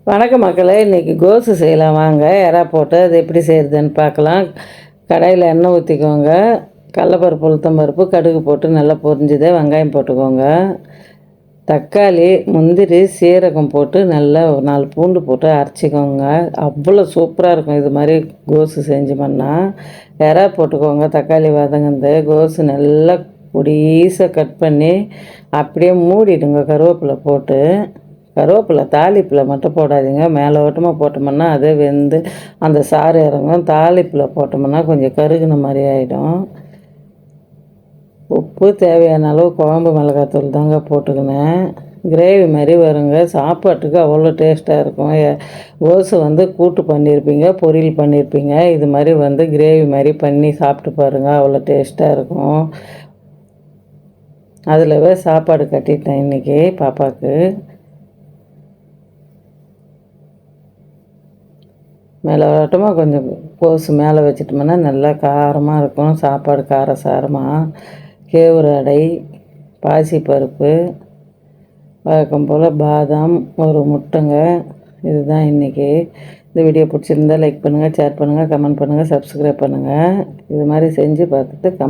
வணக்கம் மக்களே, இன்றைக்கி கோஸு செய்யலாம் வாங்க. எறா போட்டு அது எப்படி செய்கிறதுன்னு பார்க்கலாம். கடாயில் எண்ணெய் ஊற்றிக்கோங்க. கடலப்பருப்பு, உளுத்தம்பருப்பு, கடுகு போட்டு நல்லா பொரிஞ்சுது. வெங்காயம் போட்டுக்கோங்க. தக்காளி, முந்திரி, சீரகம் போட்டு நல்லா ஒரு 4 பூண்டு போட்டு அரைச்சிக்கோங்க. அவ்வளோ சூப்பராக இருக்கும் இது மாதிரி கோஸு செஞ்சோம்னா. எறா போட்டுக்கோங்க. தக்காளி வதங்குந்து கோஸு நல்லா பொடிசாக கட் பண்ணி அப்படியே மூடிடுங்க. கருவேப்பிலை போட்டு, கருவேப்பிலை தாளிப்பில் மட்டும் போடாதீங்க. மேலே ஓட்டமாக போட்டோம்னா அதே வெந்து அந்த சாறு இறங்கும். தாளிப்பில் போட்டோம்னா கொஞ்சம் கருகுன மாதிரி ஆகிடும். உப்பு தேவையான அளவு குழம்பு மிளகாத்தூள் தாங்க போட்டுக்கினேன். கிரேவி மாதிரி வருங்க. சாப்பாட்டுக்கு அவ்வளோ டேஸ்ட்டாக இருக்கும். கோஸு கூட்டு பண்ணியிருப்பீங்க, பொரியல் பண்ணியிருப்பீங்க. இது மாதிரி கிரேவி மாதிரி பண்ணி சாப்பிட்டு பாருங்கள். அவ்வளோ டேஸ்ட்டாக இருக்கும். அதிலவே சாப்பாடு கட்டிட்டேன் இன்றைக்கி பாப்பாவுக்கு. மேலோட்டமாக கொஞ்சம் கோஸு மேலே வச்சிட்டோம்னா நல்லா காரமாக இருக்கும். சாப்பாடு காரசாரமாக. கேவுரு அடை, பாசிப்பருப்பு, வழக்கம் போல் பாதாம், ஒரு முட்டைங்க. இதுதான் இன்றைக்கி. இந்த வீடியோ பிடிச்சிருந்தால் லைக் பண்ணுங்கள், ஷேர் பண்ணுங்கள், கமெண்ட் பண்ணுங்கள், சப்ஸ்கிரைப் பண்ணுங்கள். இது மாதிரி செஞ்சு பார்த்துட்டு